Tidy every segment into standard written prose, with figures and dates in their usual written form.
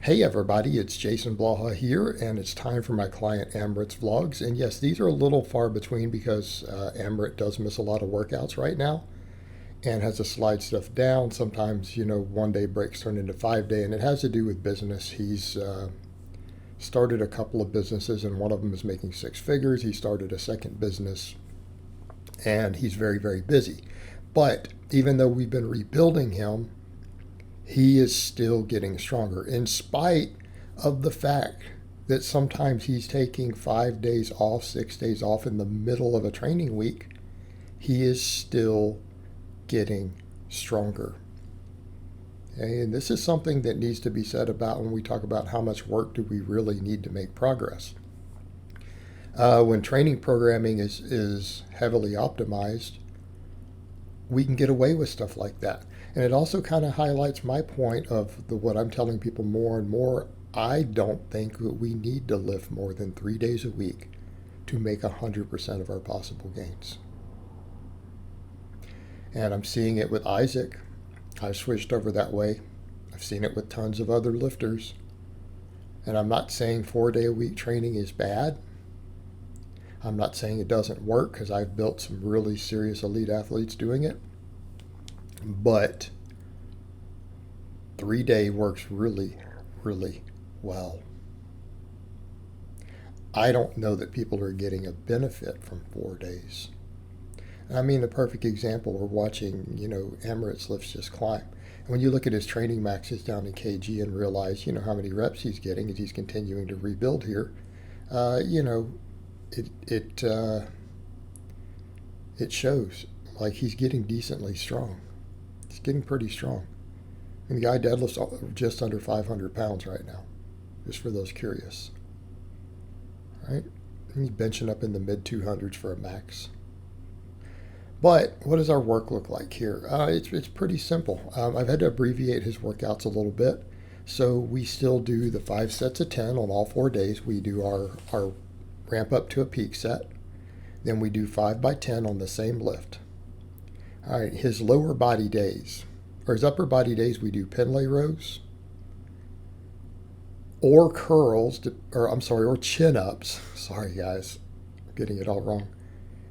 Hey everybody, it's Jason Blaha here, and it's time for my client Amrit's vlogs. And yes, these are a little far between because Amrit does miss a lot of workouts right now and has to slide stuff down. Sometimes, one day breaks turn into 5 day, and it has to do with business. He's started a couple of businesses, and one of them is making six figures. He started a second business, and he's very, very busy. But even though we've been rebuilding him, he is still getting stronger in spite of the fact that sometimes he's taking 5 days off, 6 days off in the middle of a training week. He is still getting stronger. Okay? And this is something that needs to be said about when we talk about how much work do we really need to make progress. When training programming is heavily optimized, we can get away with stuff like that. And it also kind of highlights my point of what I'm telling people more and more. I don't think that we need to lift more than 3 days a week to make 100% of our possible gains. And I'm seeing it with Isaac. I've switched over that way. I've seen it with tons of other lifters. And I'm not saying 4 day a week training is bad. I'm not saying it doesn't work because I've built some really serious elite athletes doing it. But 3 day works really, really well. I don't know that people are getting a benefit from 4 days. I mean, the perfect example, we're watching, Amrit's lifts just climb. And when you look at his training maxes down in kg and realize, how many reps he's getting as he's continuing to rebuild here, it shows like he's getting decently strong. He's getting pretty strong. And the guy deadlifts just under 500 pounds right now, just for those curious. Right? And he's benching up in the mid 200s for a max. But what does our work look like here? It's pretty simple. I've had to abbreviate his workouts a little bit. So we still do the 5 sets of 10 on all 4 days. We do our ramp up to a peak set. Then we do 5 by 10 on the same lift. All right, his lower body days, or his upper body days, we do Pendlay rows or curls, or chin ups. Sorry, guys, I'm getting it all wrong.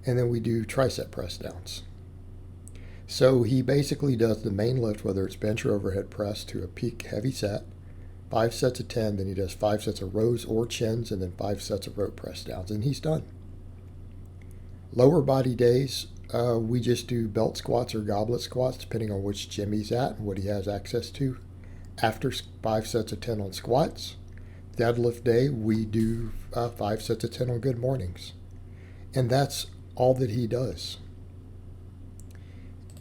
And then we do tricep press downs. So he basically does the main lift, whether it's bench or overhead press, to a peak heavy set, 5 sets of 10, then he does 5 sets of rows or chins, and then 5 sets of rope press downs, and he's done. Lower body days, we just do belt squats or goblet squats, depending on which gym he's at and what he has access to. After 5 sets of 10 on squats, deadlift day, we do 5 sets of 10 on good mornings. And that's all that he does.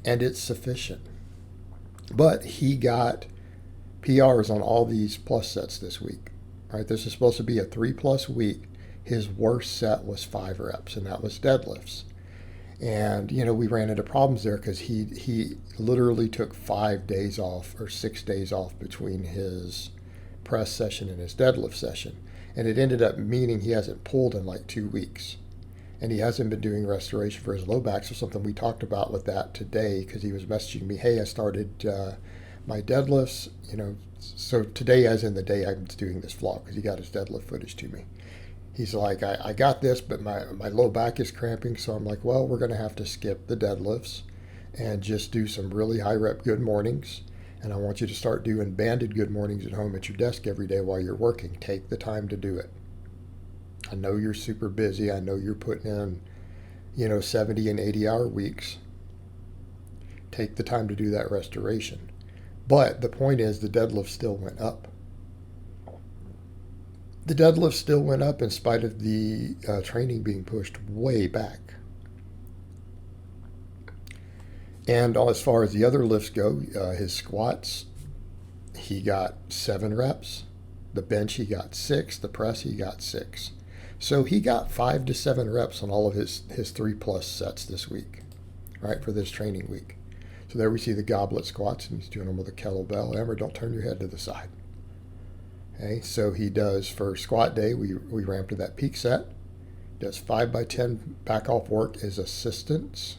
And it's sufficient. But he got PRs on all these plus sets this week. Right? This is supposed to be a 3+ week. His worst set was 5 reps, and that was deadlifts. And, we ran into problems there because he literally took 5 days off or 6 days off between his press session and his deadlift session. And it ended up meaning he hasn't pulled in like 2 weeks. And he hasn't been doing restoration for his low back. So something we talked about with that today, because he was messaging me, hey, I started my deadlifts, so today, as in the day I'm doing this vlog, because he got his deadlift footage to me. He's like, I got this, but my low back is cramping. So I'm like, well, we're going to have to skip the deadlifts and just do some really high rep good mornings. And I want you to start doing banded good mornings at home at your desk every day while you're working. Take the time to do it. I know you're super busy. I know you're putting in, 70 and 80-hour weeks. Take the time to do that restoration. But the point is, the deadlift still went up. The deadlift still went up in spite of the training being pushed way back. And as far as the other lifts go, his squats, he got 7 reps. The bench, he got 6. The press, he got 6. So he got 5 to 7 reps on all of his 3+ sets this week, right, for this training week. So there we see the goblet squats, and he's doing them with a kettlebell. Amrit, don't turn your head to the side. Okay, so he does, for squat day, we ramp to that peak set. Does 5 by 10 back off work as assistance.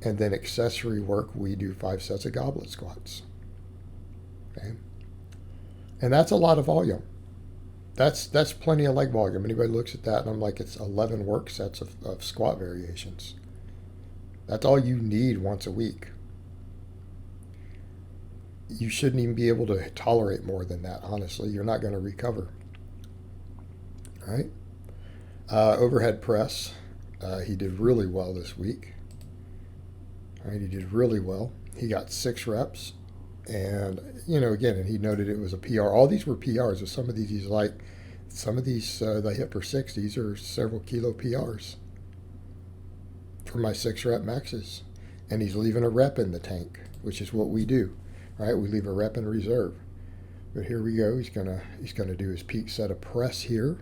And then accessory work, we do 5 sets of goblet squats. Okay. And that's a lot of volume. That's plenty of leg volume. Anybody looks at that and I'm like, it's 11 work sets of squat variations. That's all you need once a week. You shouldn't even be able to tolerate more than that, honestly. You're not going to recover. All right? Overhead press. He did really well this week. All right, he did really well. He got 6 reps. And, again, and he noted it was a PR. All these were PRs. So some of these they hit for 6. These are several kilo PRs for my 6 rep maxes. And he's leaving a rep in the tank, which is what we do. Right? We leave a rep in reserve. But here we go. He's gonna do his peak set of press here.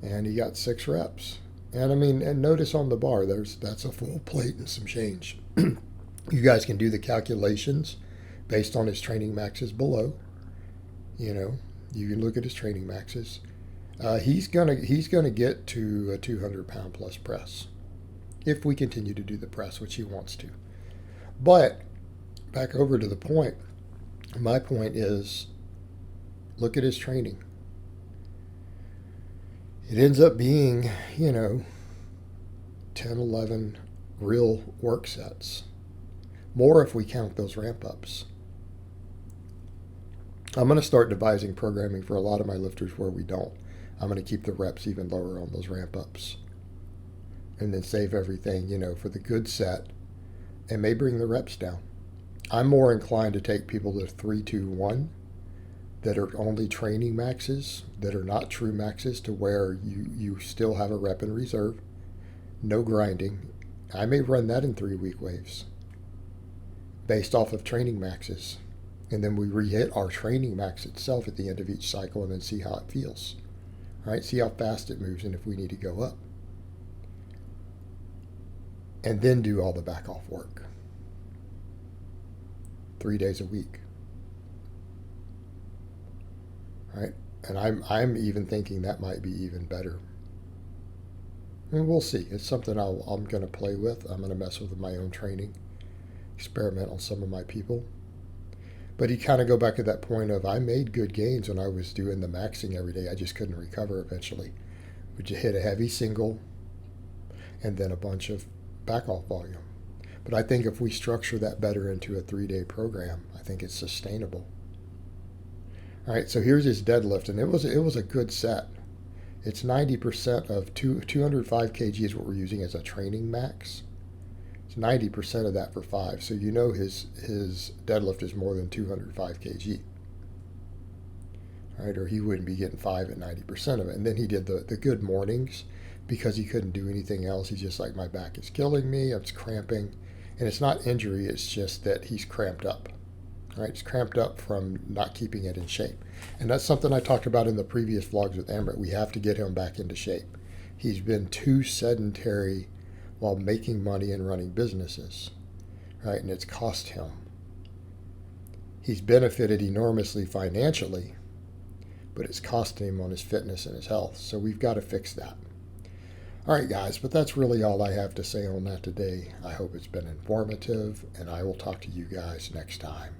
And he got 6 reps. And and notice on the bar, that's a full plate and some change. You guys can do the calculations based on his training maxes below. You can look at his training maxes. He's gonna get to a 200-pound plus press if we continue to do the press, which he wants to. But back over to the point. My point is, look at his training. It ends up being, 10, 11 real work sets. More if we count those ramp ups. I'm going to start devising programming for a lot of my lifters where we don't. I'm going to keep the reps even lower on those ramp ups. And then save everything, for the good set and may bring the reps down. I'm more inclined to take people to 3, 2, 1 that are only training maxes, that are not true maxes, to where you still have a rep in reserve, no grinding. I may run that in 3-week waves based off of training maxes. And then we re-hit our training max itself at the end of each cycle and then see how it feels. All right, see how fast it moves and if we need to go up. And then do all the back off work. 3 days a week. Right? And I'm even thinking that might be even better. And we'll see. It's something I'm going to play with. I'm going to mess with my own training, experiment on some of my people. But you kind of go back to that point of, I made good gains when I was doing the maxing every day. I just couldn't recover eventually. Would you hit a heavy single and then a bunch of back off volume? But I think if we structure that better into a 3-day program, I think it's sustainable. All right, so here's his deadlift, and it was a good set. It's 90% of 205 kg is what we're using as a training max. It's 90% of that for 5, so his deadlift is more than 205 kg. All right, or he wouldn't be getting 5 at 90% of it. And then he did the good mornings because he couldn't do anything else. He's just like, my back is killing me, I'm cramping. And it's not injury, it's just that he's cramped up. All right, he's cramped up from not keeping it in shape. And that's something I talked about in the previous vlogs with Amrit. We have to get him back into shape. He's been too sedentary while making money and running businesses, right? And it's cost him. He's benefited enormously financially, but it's costing him on his fitness and his health. So we've got to fix that. All right, guys, but that's really all I have to say on that today. I hope it's been informative, and I will talk to you guys next time.